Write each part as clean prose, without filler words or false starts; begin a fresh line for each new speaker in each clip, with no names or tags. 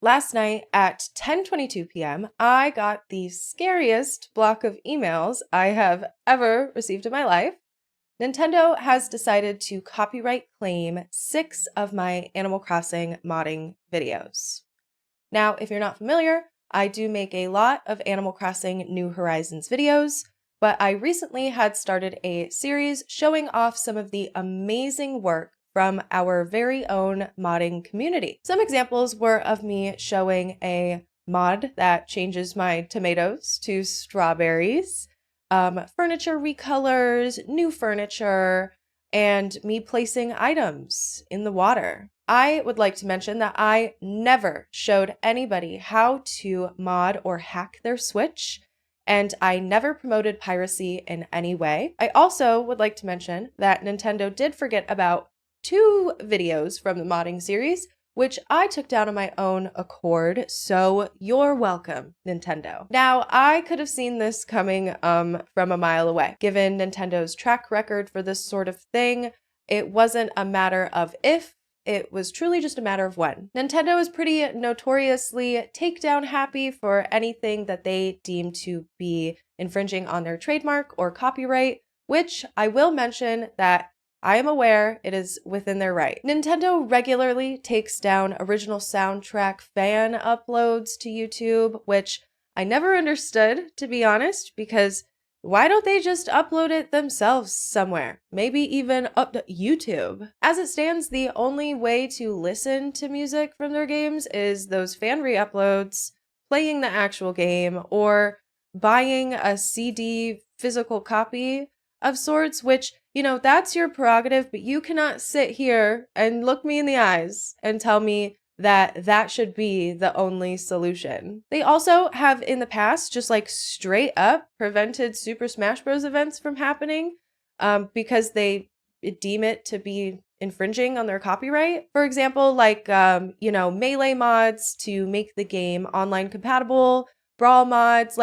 Last night at 10:22 p.m., I got the scariest block of emails I have ever received in my life. Nintendo has decided to copyright claim 6 of my Animal Crossing modding videos. Now, if you're not familiar, I do make a lot of Animal Crossing New Horizons videos, but I recently had started a series showing off some of the amazing work from our very own modding community. Some examples were of me showing a mod that changes my tomatoes to strawberries, furniture recolors, new furniture, and me placing items in the water. I would like to mention that I never showed anybody how to mod or hack their Switch, and I never promoted piracy in any way. I also would like to mention that Nintendo did forget about 2 videos from the modding series, which I took down on my own accord, so you're welcome, Nintendo. Now, I could have seen this coming from a mile away. Given Nintendo's track record for this sort of thing, it wasn't a matter of if, it was truly just a matter of when. Nintendo is pretty notoriously takedown happy for anything that they deem to be infringing on their trademark or copyright, which I will mention that I am aware it is within their right. Nintendo regularly takes down original soundtrack fan uploads to YouTube, which I never understood, to be honest, because why don't they just upload it themselves somewhere? Maybe even up to YouTube. As it stands, the only way to listen to music from their games is those fan re-uploads, playing the actual game, or buying a CD physical copy of sorts, which, that's your prerogative, but you cannot sit here and look me in the eyes and tell me that that should be the only solution. They also have in the past just straight up prevented Super Smash Bros. Events from happening because they deem it to be infringing on their copyright. For example, melee mods to make the game online compatible, brawl mods,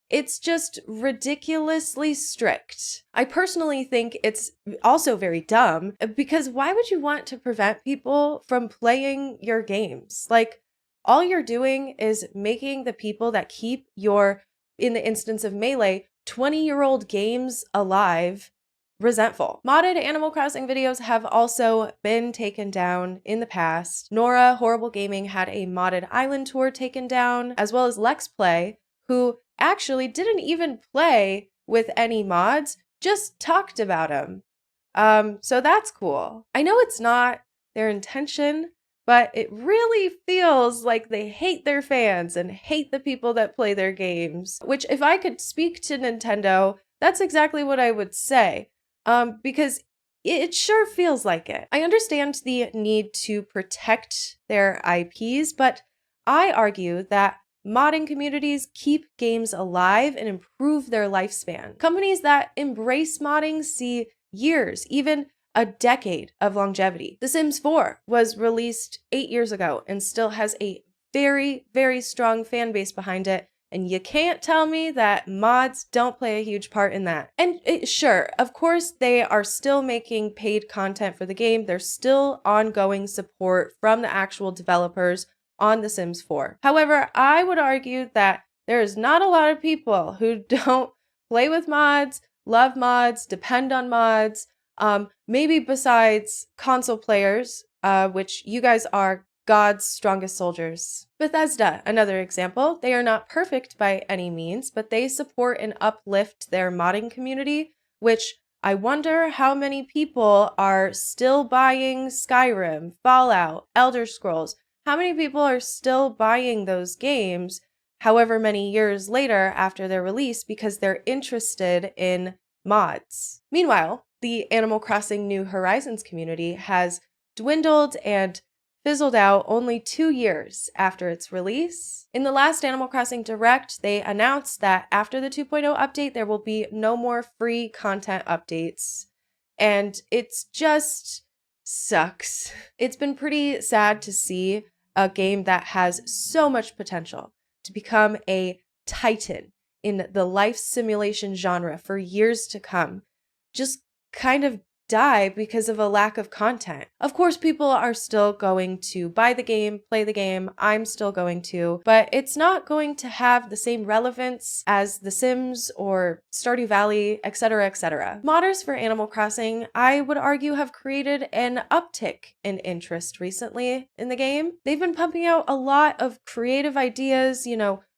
it's just ridiculously strict. I personally think it's also very dumb because why would you want to prevent people from playing your games? All you're doing is making the people that keep your, in the instance of Melee, 20-year-old games alive resentful. Modded Animal Crossing videos have also been taken down in the past. Nora Horrible Gaming had a modded island tour taken down, as well as Lex Play, who actually didn't even play with any mods, just talked about them. So that's cool. I know it's not their intention, but it really feels like they hate their fans and hate the people that play their games, which if I could speak to Nintendo, that's exactly what I would say. Because it sure feels like it. I understand the need to protect their IPs, but I argue that modding communities keep games alive and improve their lifespan. Companies that embrace modding see years, even a decade of longevity. The Sims 4 was released 8 years ago and still has a very, very strong fan base behind it. And you can't tell me that mods don't play a huge part in that. And sure, of course, they are still making paid content for the game. There's still ongoing support from the actual developers on The Sims 4. However, I would argue that there is not a lot of people who don't play with mods, love mods, depend on mods, maybe besides console players, which you guys are God's strongest soldiers. Bethesda, another example. They are not perfect by any means, but they support and uplift their modding community, which I wonder how many people are still buying Skyrim, Fallout, Elder Scrolls. How many people are still buying those games however many years later after their release because they're interested in mods? Meanwhile, the Animal Crossing New Horizons community has dwindled and fizzled out only 2 years after its release. In the last Animal Crossing Direct, they announced that after the 2.0 update, there will be no more free content updates. And it's just sucks. It's been pretty sad to see a game that has so much potential to become a titan in the life simulation genre for years to come just kind of die because of a lack of content. Of course, people are still going to buy the game, play the game. I'm still going to, but it's not going to have the same relevance as The Sims or Stardew Valley, etc., etc. Modders for Animal Crossing, I would argue, have created an uptick in interest recently in the game. They've been pumping out a lot of creative ideas,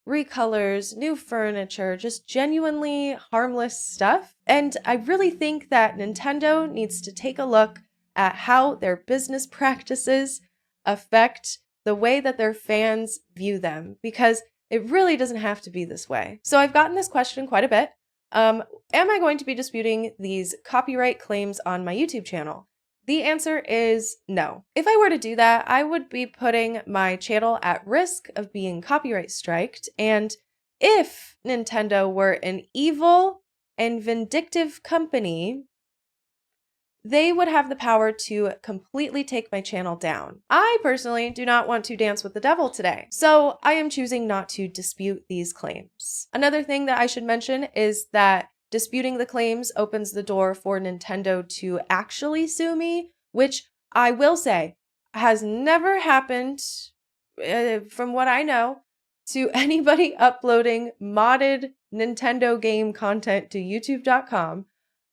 recolors, new furniture, just genuinely harmless stuff. And I really think that Nintendo needs to take a look at how their business practices affect the way that their fans view them, because it really doesn't have to be this way. So I've gotten this question quite a bit. Am I going to be disputing these copyright claims on my YouTube channel? The answer is no. If I were to do that, I would be putting my channel at risk of being copyright striked. And if Nintendo were an evil and vindictive company, they would have the power to completely take my channel down. I personally do not want to dance with the devil today, so I am choosing not to dispute these claims. Another thing that I should mention is that disputing the claims opens the door for Nintendo to actually sue me, which I will say has never happened, from what I know, to anybody uploading modded Nintendo game content to youtube.com.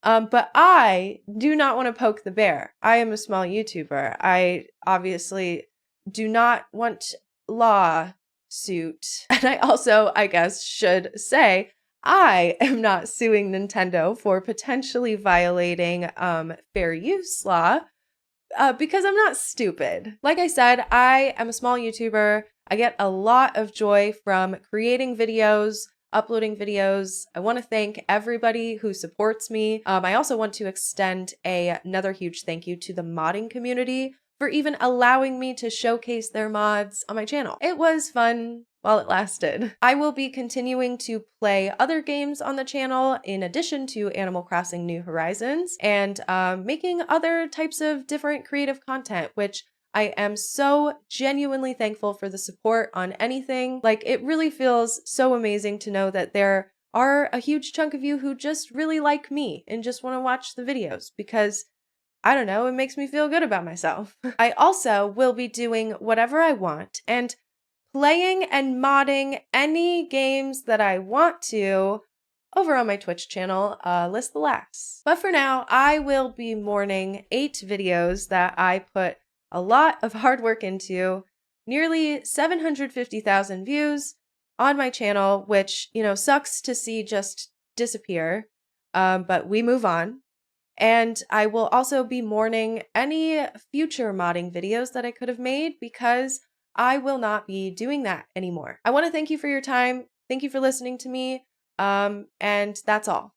But I do not want to poke the bear. I am a small YouTuber. I obviously do not want lawsuit. And I also, I guess, should say, I am not suing Nintendo for potentially violating fair use law because I'm not stupid. Like I said, I am a small YouTuber. I get a lot of joy from creating videos, uploading videos. I want to thank everybody who supports me. I also want to extend another huge thank you to the modding community for even allowing me to showcase their mods on my channel. It was fun while it lasted. I will be continuing to play other games on the channel in addition to Animal Crossing New Horizons and making other types of different creative content, which I am so genuinely thankful for the support on anything. Like, it really feels so amazing to know that there are a huge chunk of you who just really like me and just want to watch the videos because, I don't know, it makes me feel good about myself. I also will be doing whatever I want and playing and modding any games that I want to over on my Twitch channel, LISS the LISS. But for now, I will be mourning 8 videos that I put a lot of hard work into, nearly 750,000 views on my channel, which, sucks to see just disappear, but we move on. And I will also be mourning any future modding videos that I could have made because I will not be doing that anymore. I want to thank you for your time. Thank you for listening to me. And that's all.